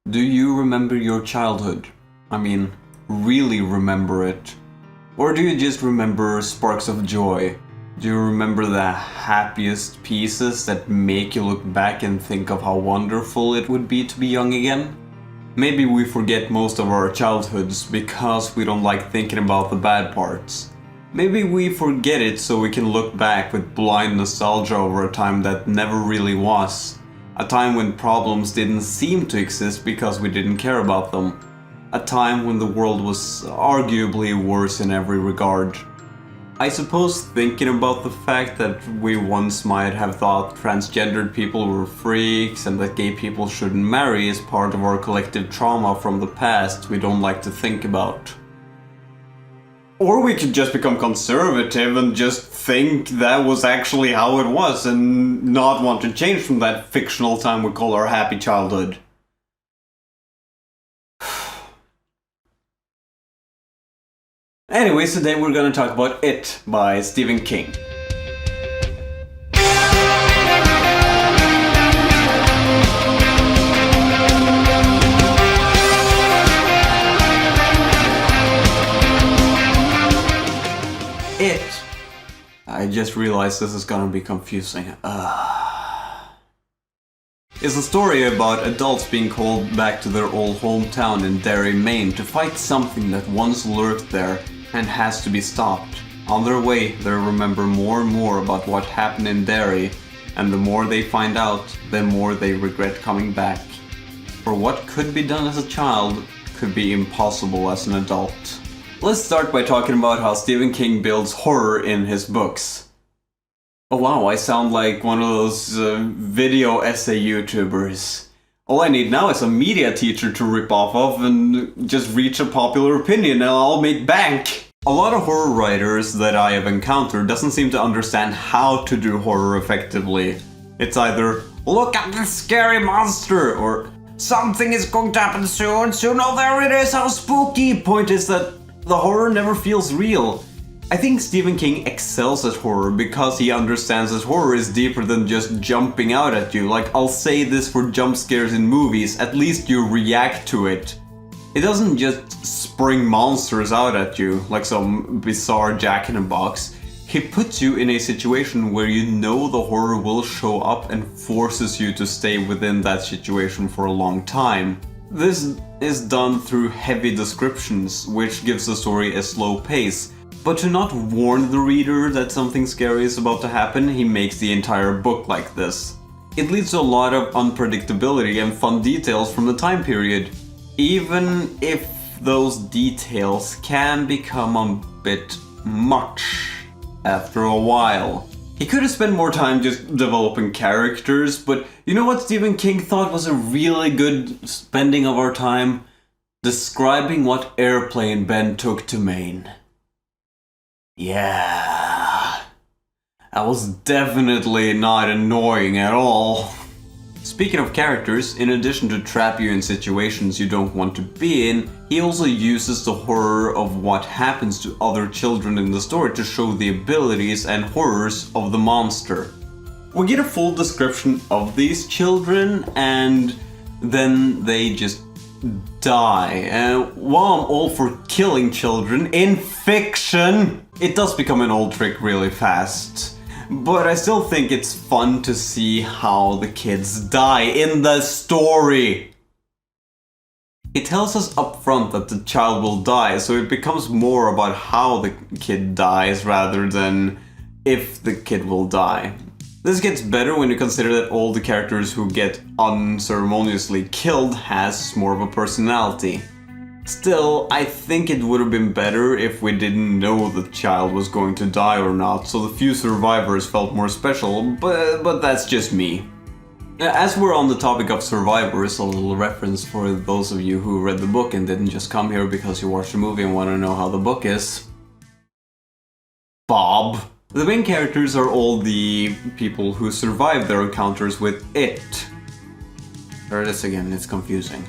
Do you remember your childhood? I mean, really remember it? Or do you just remember sparks of joy? Do you remember the happiest pieces that make you look back and think of how wonderful it would be to be young again? Maybe we forget most of our childhoods because we don't like thinking about the bad parts. Maybe we forget it so we can look back with blind nostalgia over a time that never really was. A time when problems didn't seem to exist because we didn't care about them. A time when the world was arguably worse in every regard. I suppose thinking about the fact that we once might have thought transgendered people were freaks and that gay people shouldn't marry is part of our collective trauma from the past we don't like to think about. Or we could just become conservative and just think that was actually how it was and not want to change from that fictional time we call our happy childhood. Anyways, today we're gonna talk about It by Stephen King. It. I just realized this is gonna be confusing. It's a story about adults being called back to their old hometown in Derry, Maine to fight something that once lurked there and has to be stopped. On their way, they remember more and more about what happened in Derry, and the more they find out, the more they regret coming back. For what could be done as a child could be impossible as an adult. Let's start by talking about how Stephen King builds horror in his books. Oh wow, I sound like one of those video essay YouTubers. All I need now is a media teacher to rip off of and just reach a popular opinion and I'll make bank. A lot of horror writers that I have encountered doesn't seem to understand how to do horror effectively. It's either, look at this scary monster, or something is going to happen soon, oh there it is, how spooky. Point is that the horror never feels real. I think Stephen King excels at horror because he understands that horror is deeper than just jumping out at you. Like, I'll say this for jump scares in movies, at least you react to it. It doesn't just spring monsters out at you like some bizarre jack-in-a-box. He puts you in a situation where you know the horror will show up and forces you to stay within that situation for a long time. This is done through heavy descriptions, which gives the story a slow pace. But to not warn the reader that something scary is about to happen, he makes the entire book like this. It leads to a lot of unpredictability and fun details from the time period, even if those details can become a bit much after a while. He could have spent more time just developing characters, but you know what Stephen King thought was a really good spending of our time? Describing what airplane Ben took to Maine. Yeah, that was definitely not annoying at all. Speaking of characters, in addition to trap you in situations you don't want to be in, he also uses the horror of what happens to other children in the story to show the abilities and horrors of the monster. We get a full description of these children and then they just die. And while I'm all for killing children in fiction, it does become an old trick really fast. But I still think it's fun to see how the kids die in the story. It tells us up front that the child will die, so it becomes more about how the kid dies rather than if the kid will die. This gets better when you consider that all the characters who get unceremoniously killed has more of a personality. Still, I think it would have been better if we didn't know the child was going to die or not, so the few survivors felt more special, but that's just me. As we're on the topic of survivors, a little reference for those of you who read the book and didn't just come here because you watched the movie and want to know how the book is. Bob. The main characters are all the people who survive their encounters with it. There it is again, it's confusing.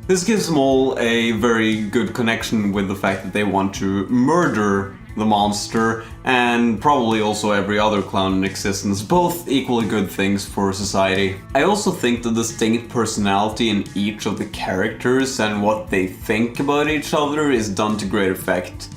This gives them all a very good connection with the fact that they want to murder the monster, and probably also every other clown in existence, both equally good things for society. I also think the distinct personality in each of the characters and what they think about each other is done to great effect.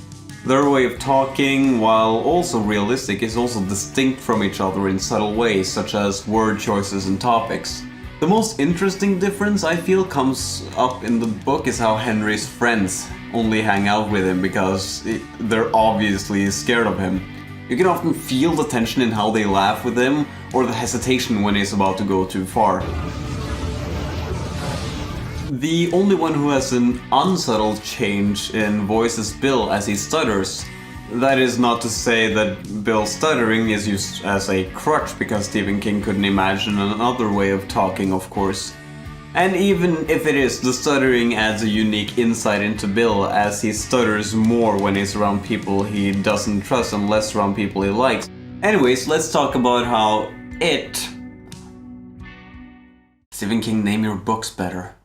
Their way of talking, while also realistic, is also distinct from each other in subtle ways, such as word choices and topics. The most interesting difference I feel comes up in the book is how Henry's friends only hang out with him because they're obviously scared of him. You can often feel the tension in how they laugh with him, or the hesitation when he's about to go too far. The only one who has an unsubtle change in voice is Bill as he stutters. That is not to say that Bill's stuttering is used as a crutch, because Stephen King couldn't imagine another way of talking, of course. And even if it is, the stuttering adds a unique insight into Bill, as he stutters more when he's around people he doesn't trust and less around people he likes. Anyways, let's talk about how it... Stephen King, name your books better.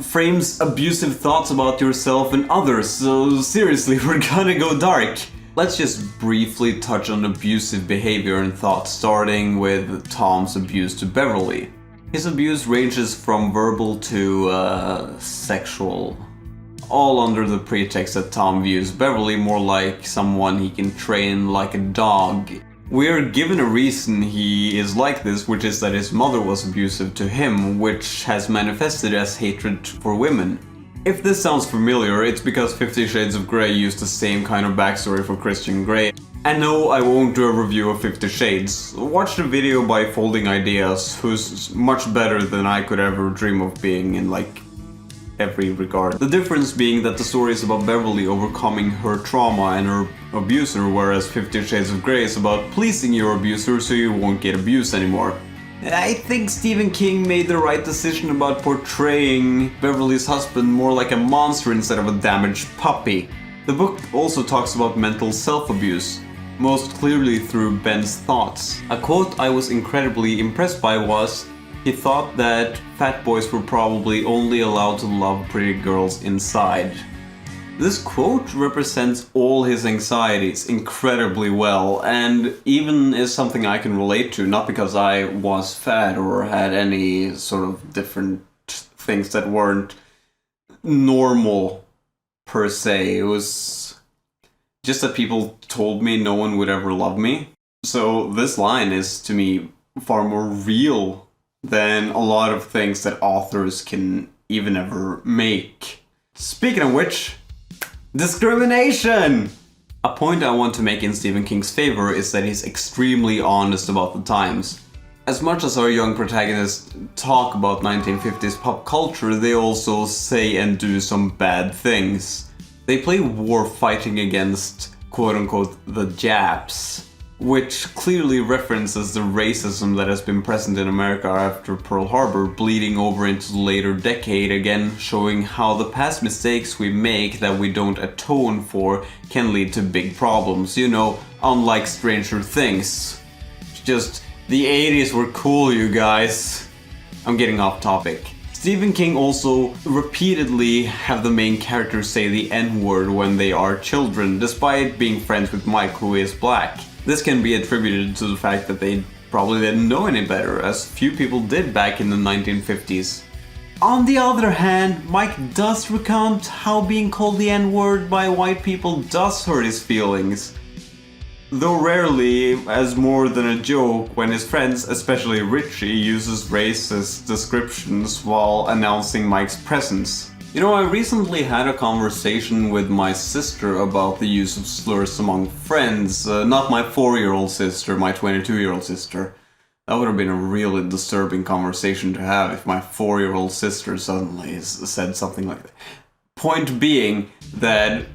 Frames abusive thoughts about yourself and others, so seriously, we're gonna go dark. Let's just briefly touch on abusive behavior and thoughts, starting with Tom's abuse to Beverly. His abuse ranges from verbal to sexual, all under the pretext that Tom views Beverly more like someone he can train like a dog. We're given a reason he is like this, which is that his mother was abusive to him, which has manifested as hatred for women. If this sounds familiar, it's because 50 Shades of Grey used the same kind of backstory for Christian Grey. And no, I won't do a review of 50 Shades. Watch the video by Folding Ideas, who's much better than I could ever dream of being in every regard. The difference being that the story is about Beverly overcoming her trauma and her abuser, whereas 50 Shades of Grey is about pleasing your abuser so you won't get abused anymore. I think Stephen King made the right decision about portraying Beverly's husband more like a monster instead of a damaged puppy. The book also talks about mental self-abuse, most clearly through Ben's thoughts. A quote I was incredibly impressed by was, he thought that fat boys were probably only allowed to love pretty girls inside. This quote represents all his anxieties incredibly well, and even is something I can relate to, not because I was fat or had any sort of different things that weren't normal per se. It was just that people told me no one would ever love me. So this line is, to me, far more real than a lot of things that authors can even ever make. Speaking of which, discrimination! A point I want to make in Stephen King's favor is that he's extremely honest about the times. As much as our young protagonists talk about 1950s pop culture, they also say and do some bad things. They play war fighting against quote-unquote the Japs, which clearly references the racism that has been present in America after Pearl Harbor, bleeding over into the later decade, again showing how the past mistakes we make that we don't atone for can lead to big problems. You know, unlike Stranger Things. Just, the 80s were cool, you guys. I'm getting off topic. Stephen King also repeatedly have the main characters say the N-word when they are children, despite being friends with Mike, who is black. This can be attributed to the fact that they probably didn't know any better, as few people did back in the 1950s. On the other hand, Mike does recount how being called the N-word by white people does hurt his feelings. Though rarely as more than a joke when his friends, especially Richie, uses racist descriptions while announcing Mike's presence. You know, I recently had a conversation with my sister about the use of slurs among friends. Not my 4-year-old sister, my 22-year-old sister. That would have been a really disturbing conversation to have if my 4-year-old sister suddenly said something like that. Point being that,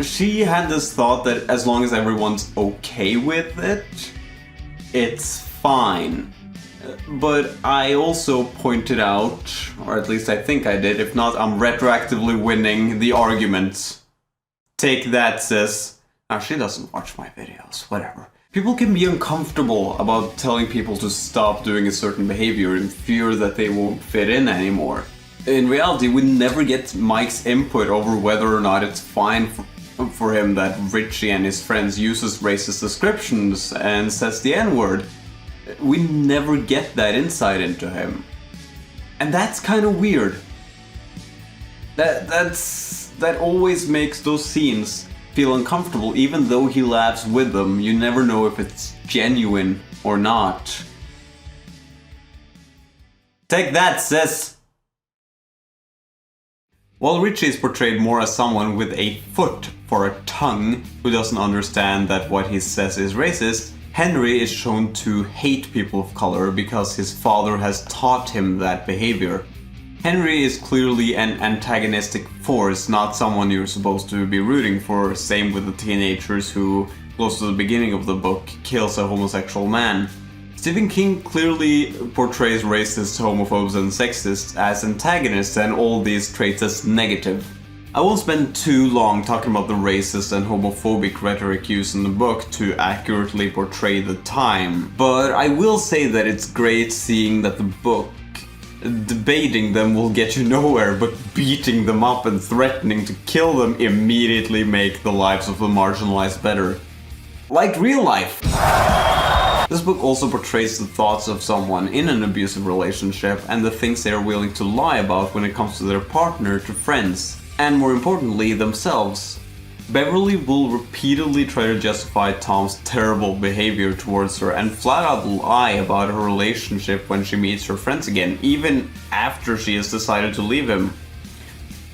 she had this thought that as long as everyone's okay with it, it's fine. But I also pointed out, or at least I think I did, if not, I'm retroactively winning the argument. Take that, sis. Now, she doesn't watch my videos, whatever. People can be uncomfortable about telling people to stop doing a certain behavior in fear that they won't fit in anymore. In reality, we never get Mike's input over whether or not it's fine for him that Richie and his friends uses racist descriptions and says the N-word. We never get that insight into him. And that's kind of weird. That always makes those scenes feel uncomfortable, even though he laughs with them. You never know if it's genuine or not. Take that, sis! While Richie is portrayed more as someone with a foot for a tongue who doesn't understand that what he says is racist, Henry is shown to hate people of color because his father has taught him that behavior. Henry is clearly an antagonistic force, not someone you're supposed to be rooting for. Same with the teenagers who, close to the beginning of the book, kills a homosexual man. Stephen King clearly portrays racists, homophobes and sexists as antagonists and all these traits as negative. I won't spend too long talking about the racist and homophobic rhetoric used in the book to accurately portray the time, but I will say that it's great seeing that the book, debating them will get you nowhere, but beating them up and threatening to kill them immediately make the lives of the marginalized better. Like real life! This book also portrays the thoughts of someone in an abusive relationship and the things they are willing to lie about when it comes to their partner, to friends, and more importantly, themselves. Beverly will repeatedly try to justify Tom's terrible behavior towards her and flat out lie about her relationship when she meets her friends again, even after she has decided to leave him.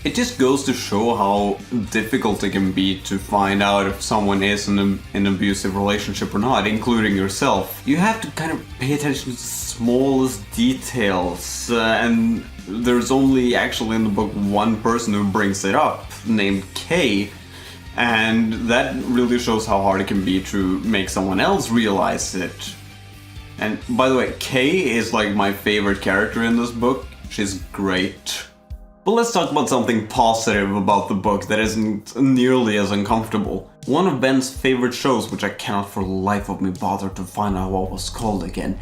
It just goes to show how difficult it can be to find out if someone is in an abusive relationship or not, including yourself. You have to kind of pay attention to the smallest details, and there's only actually in the book one person who brings it up, named Kay. And that really shows how hard it can be to make someone else realize it. And by the way, Kay is like my favorite character in this book. She's great. But let's talk about something positive about the book that isn't nearly as uncomfortable. One of Ben's favorite shows, which I cannot for the life of me bother to find out what was called again,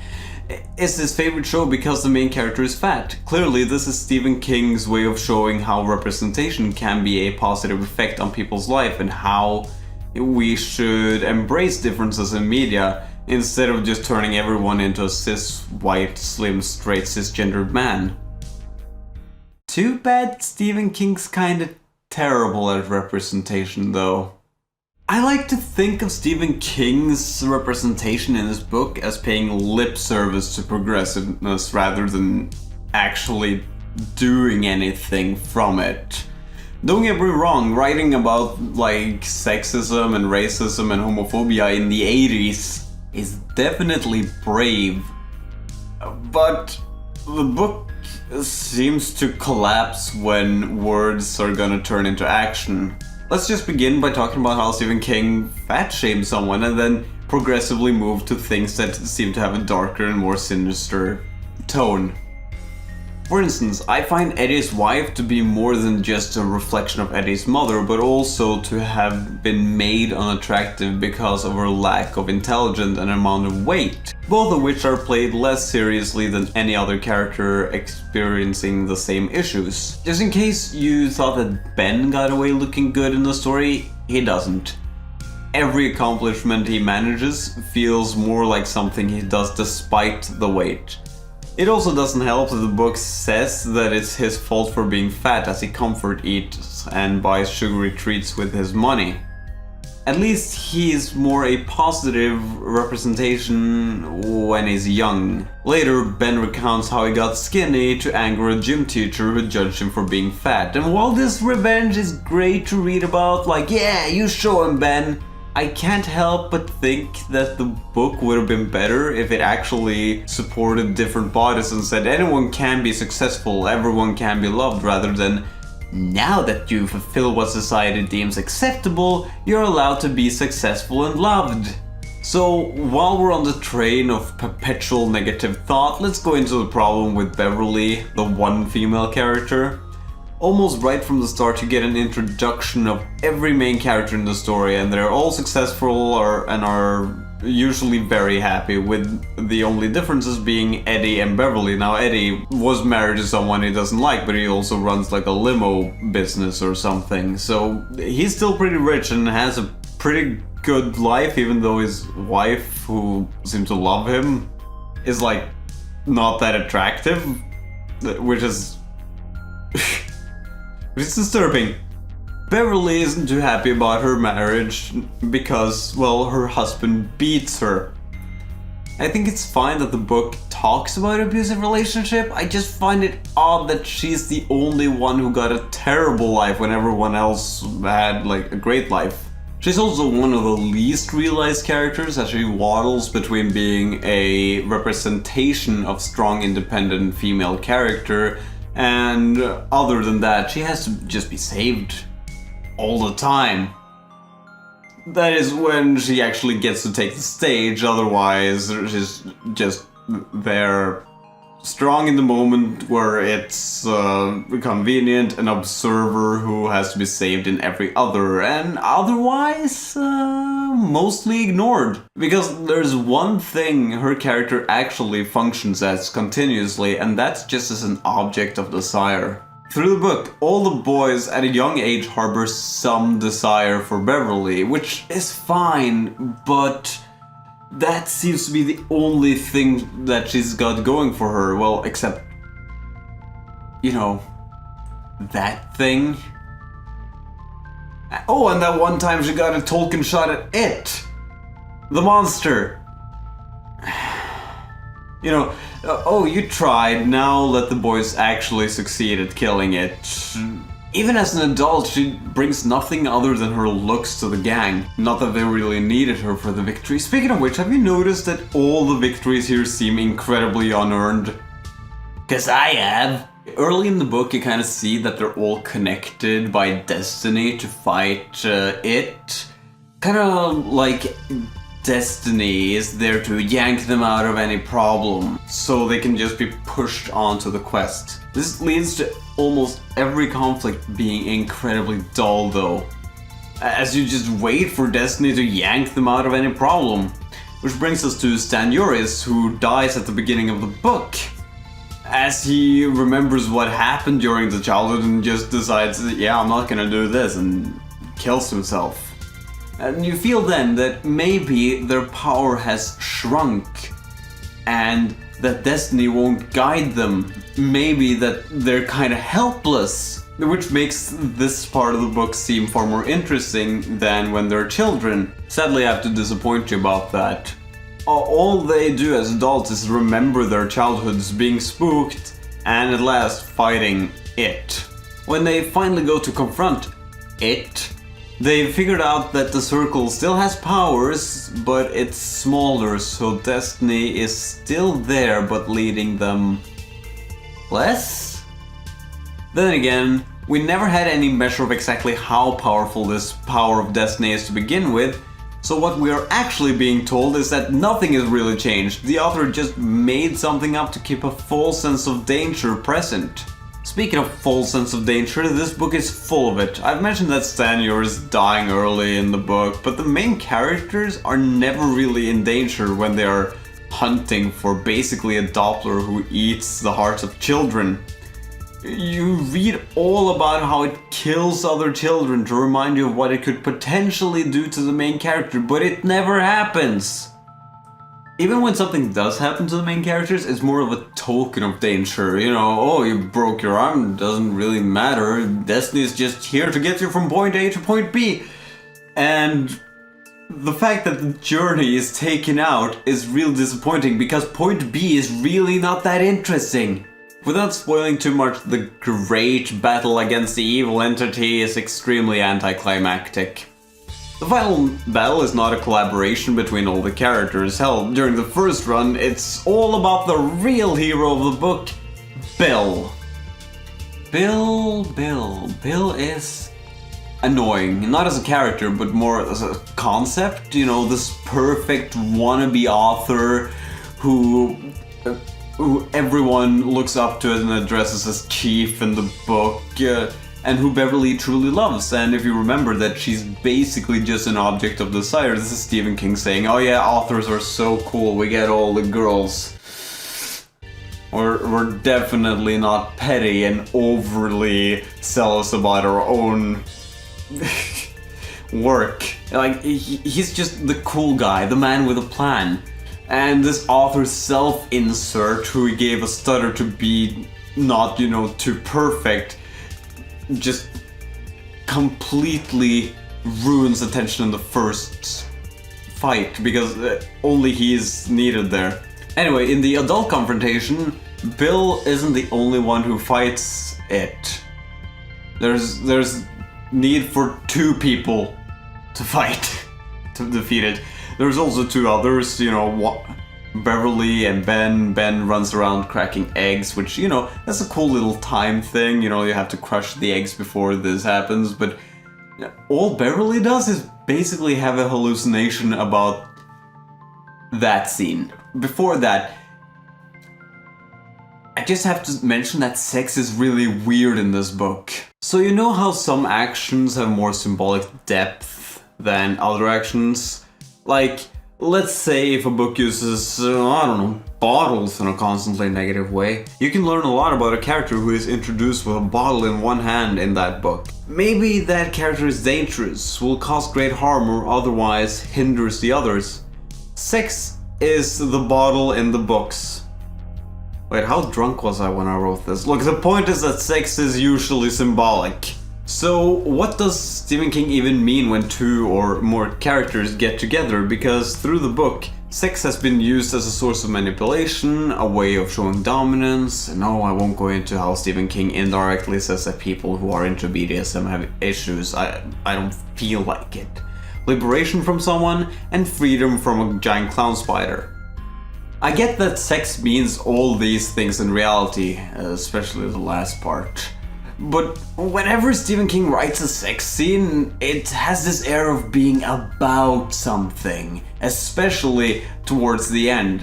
is his favorite show because the main character is fat. Clearly, this is Stephen King's way of showing how representation can be a positive effect on people's life and how we should embrace differences in media instead of just turning everyone into a cis, white, slim, straight, cisgendered man. Too bad Stephen King's kinda terrible at representation though. I like to think of Stephen King's representation in his book as paying lip service to progressiveness rather than actually doing anything from it. Don't get me wrong, writing about like sexism and racism and homophobia in the 80s is definitely brave, but the book seems to collapse when words are gonna turn into action. Let's just begin by talking about how Stephen King fat-shamed someone and then progressively moved to things that seem to have a darker and more sinister tone. For instance, I find Eddie's wife to be more than just a reflection of Eddie's mother, but also to have been made unattractive because of her lack of intelligence and amount of weight, both of which are played less seriously than any other character experiencing the same issues. Just in case you thought that Ben got away looking good in the story, he doesn't. Every accomplishment he manages feels more like something he does despite the weight. It also doesn't help that the book says that it's his fault for being fat as he comfort eats and buys sugary treats with his money. At least he is more a positive representation when he's young. Later, Ben recounts how he got skinny to anger a gym teacher who judged him for being fat. And while this revenge is great to read about, like, yeah, you show him, Ben, I can't help but think that the book would have been better if it actually supported different bodies and said anyone can be successful, everyone can be loved, rather than now that you fulfill what society deems acceptable, you're allowed to be successful and loved. So while we're on the train of perpetual negative thought, let's go into the problem with Beverly, the one female character. Almost right from the start you get an introduction of every main character in the story, and they're all successful and are usually very happy, with the only differences being Eddie and Beverly. Now, Eddie was married to someone he doesn't like, but he also runs like a limo business or something. So he's still pretty rich and has a pretty good life, even though his wife, who seems to love him, is like not that attractive, which is which is disturbing. Beverly isn't too happy about her marriage because, well, her husband beats her. I think it's fine that the book talks about abusive relationship. I just find it odd that she's the only one who got a terrible life when everyone else had like a great life. She's also one of the least realized characters, as she waddles between being a representation of strong, independent female character, and other than that, she has to just be saved all the time. That is when she actually gets to take the stage, otherwise she's just there, strong in the moment where it's convenient, an observer who has to be saved in every other, and otherwise mostly ignored. Because there's one thing her character actually functions as continuously, and that's just as an object of desire. Through the book, all the boys at a young age harbor some desire for Beverly, which is fine, but that seems to be the only thing that she's got going for her. Well, except, you know, that thing. Oh, and that one time she got a Tolkien shot at it! The monster! You know, oh, you tried, now let the boys actually succeed at killing it. Even as an adult, she brings nothing other than her looks to the gang. Not that they really needed her for the victory. Speaking of which, have you noticed that all the victories here seem incredibly unearned? 'Cause I have. Early in the book, you kind of see that they're all connected by destiny to fight it. Kind of like destiny is there to yank them out of any problem, so they can just be pushed onto the quest. This leads to almost every conflict being incredibly dull though, as you just wait for destiny to yank them out of any problem. Which brings us to Andreas, who dies at the beginning of the book, as he remembers what happened during the childhood and just decides, yeah, I'm not gonna do this, and kills himself. And you feel then that maybe their power has shrunk and that destiny won't guide them. Maybe that they're kind of helpless, which makes this part of the book seem far more interesting than when they're children. Sadly, I have to disappoint you about that. All they do as adults is remember their childhoods being spooked and at last fighting it. When they finally go to confront it, they figured out that the circle still has powers, but it's smaller, so destiny is still there, but leading them less? Then again, we never had any measure of exactly how powerful this power of destiny is to begin with, so what we are actually being told is that nothing has really changed. The author just made something up to keep a false sense of danger present. Speaking of false sense of danger, this book is full of it. I've mentioned that Stanyor is dying early in the book, but the main characters are never really in danger when they are hunting for basically a Doppler who eats the hearts of children. You read all about how it kills other children to remind you of what it could potentially do to the main character, but it never happens. Even when something does happen to the main characters, it's more of a token of danger. You know, oh, you broke your arm, doesn't really matter. Destiny is just here to get you from point A to point B. And the fact that the journey is taken out is real disappointing because point B is really not that interesting. Without spoiling too much, the great battle against the evil entity is extremely anticlimactic. The final battle is not a collaboration between all the characters. Hell, during the first run, it's all about the real hero of the book, Bill. Bill is annoying. Not as a character, but more as a concept. You know, this perfect wannabe author who everyone looks up to and addresses as chief in the book. and who Beverly truly loves. And if you remember that she's basically just an object of desire, this is Stephen King saying, oh yeah, authors are so cool, we get all the girls. We're definitely not petty and overly zealous about our own work. Like, he's just the cool guy, the man with a plan. And this author's self-insert, who he gave a stutter to be not, too perfect, just completely ruins the tension in the first fight, because only he is needed there. Anyway, in the adult confrontation, Bill isn't the only one who fights it. There's need for 2 people to fight to defeat it. There's also 2 others, Beverly and Ben. Ben runs around cracking eggs, which, that's a cool little time thing. You have to crush the eggs before this happens, but all Beverly does is basically have a hallucination about that scene. Before that, I just have to mention that sex is really weird in this book. So you know how some actions have more symbolic depth than other actions? Like, let's say if a book uses, bottles in a constantly negative way, you can learn a lot about a character who is introduced with a bottle in one hand in that book. Maybe that character is dangerous, will cause great harm, or otherwise hinders the others. Sex is the bottle in the books. Wait, how drunk was I when I wrote this? Look, the point is that sex is usually symbolic. So what does Stephen King even mean when 2 or more characters get together? Because through the book, sex has been used as a source of manipulation, a way of showing dominance. No, I won't go into how Stephen King indirectly says that people who are into BDSM have issues. I don't feel like it. Liberation from someone, and freedom from a giant clown spider. I get that sex means all these things in reality, especially the last part. But whenever Stephen King writes a sex scene, it has this air of being about something, especially towards the end.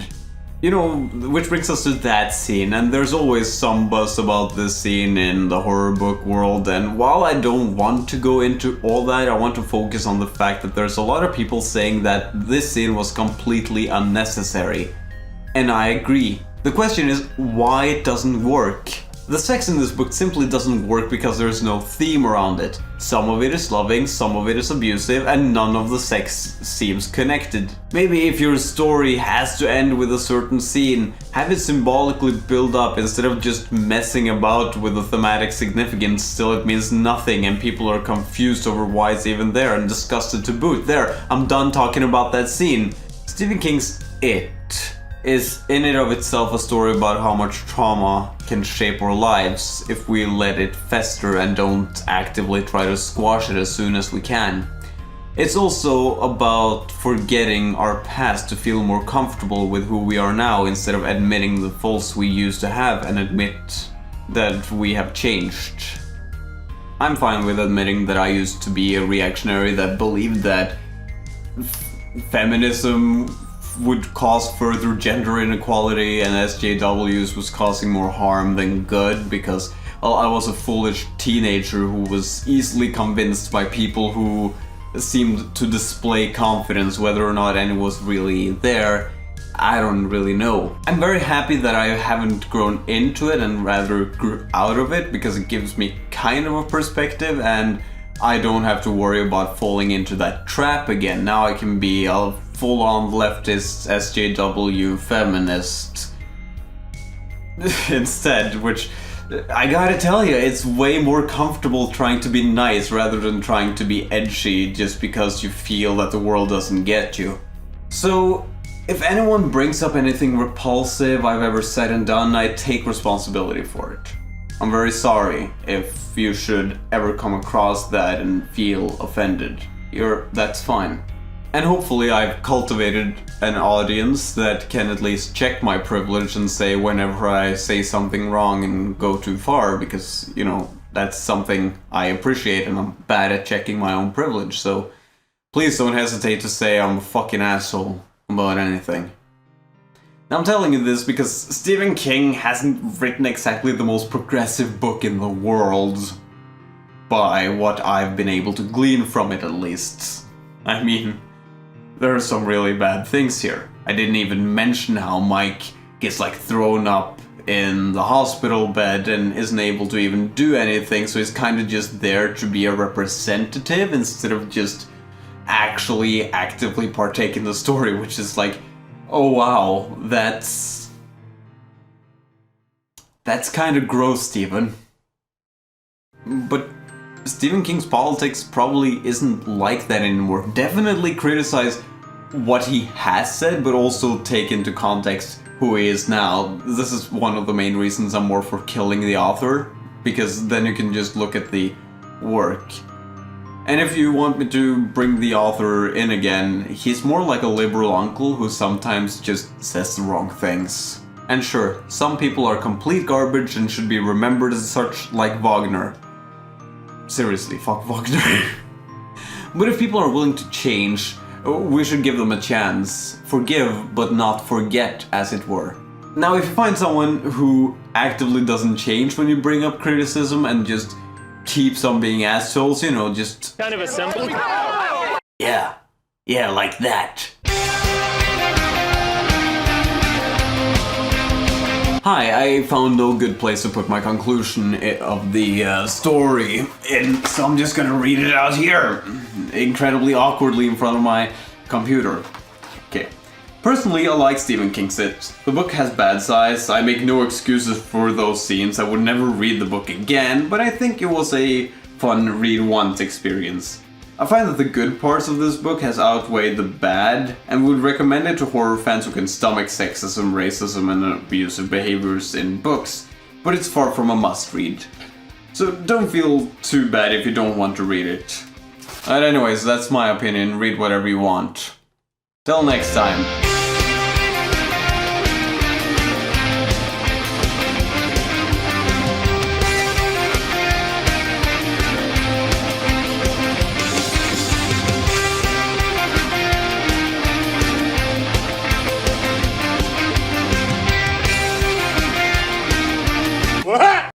Which brings us to that scene, and there's always some buzz about this scene in the horror book world, and while I don't want to go into all that, I want to focus on the fact that there's a lot of people saying that this scene was completely unnecessary. And I agree. The question is why it doesn't work. The sex in this book simply doesn't work because there's no theme around it. Some of it is loving, some of it is abusive, and none of the sex seems connected. Maybe if your story has to end with a certain scene, have it symbolically build up instead of just messing about with the thematic significance. Still, it means nothing and people are confused over why it's even there and disgusted to boot. There, I'm done talking about that scene. Stephen King's It is in and of itself a story about how much trauma can shape our lives if we let it fester and don't actively try to squash it as soon as we can. It's also about forgetting our past to feel more comfortable with who we are now instead of admitting the faults we used to have and admit that we have changed. I'm fine with admitting that I used to be a reactionary that believed that feminism would cause further gender inequality and SJWs was causing more harm than good because I was a foolish teenager who was easily convinced by people who seemed to display confidence. Whether or not any was really there, I don't really know. I'm very happy that I haven't grown into it and rather grew out of it because it gives me kind of a perspective and I don't have to worry about falling into that trap again. Now I can be a full-on leftist SJW feminist instead, which I gotta tell you, it's way more comfortable trying to be nice rather than trying to be edgy just because you feel that the world doesn't get you. So, if anyone brings up anything repulsive I've ever said and done, I take responsibility for it. I'm very sorry if you should ever come across that and feel offended. That's fine. And hopefully I've cultivated an audience that can at least check my privilege and say whenever I say something wrong and go too far, because, that's something I appreciate and I'm bad at checking my own privilege, so please don't hesitate to say I'm a fucking asshole about anything. Now I'm telling you this because Stephen King hasn't written exactly the most progressive book in the world. by what I've been able to glean from it at least. I mean, there are some really bad things here. I didn't even mention how Mike gets like thrown up in the hospital bed and isn't able to even do anything, so he's kind of just there to be a representative instead of just actually actively partake in the story, which is like, oh wow, that's kind of gross, Stephen. But Stephen King's politics probably isn't like that anymore. Definitely criticize what he has said, but also take into context who he is now. This is one of the main reasons I'm more for killing the author, because then you can just look at the work. And if you want me to bring the author in again, he's more like a liberal uncle who sometimes just says the wrong things. And sure, some people are complete garbage and should be remembered as such, like Wagner. Seriously, fuck Wagner. But if people are willing to change, we should give them a chance. Forgive, but not forget, as it were. Now, if you find someone who actively doesn't change when you bring up criticism and just keeps on being assholes, you know, just... kind of a simple... Yeah, like that. Hi, I found no good place to put my conclusion of the story in, so I'm just gonna read it out here, incredibly awkwardly in front of my computer. Okay. Personally, I like Stephen King's It. The book has bad sides, I make no excuses for those scenes, I would never read the book again, but I think it was a fun read once experience. I find that the good parts of this book has outweighed the bad, and would recommend it to horror fans who can stomach sexism, racism, and abusive behaviors in books, but it's far from a must-read. So don't feel too bad if you don't want to read it. But anyways, that's my opinion, read whatever you want. Till next time.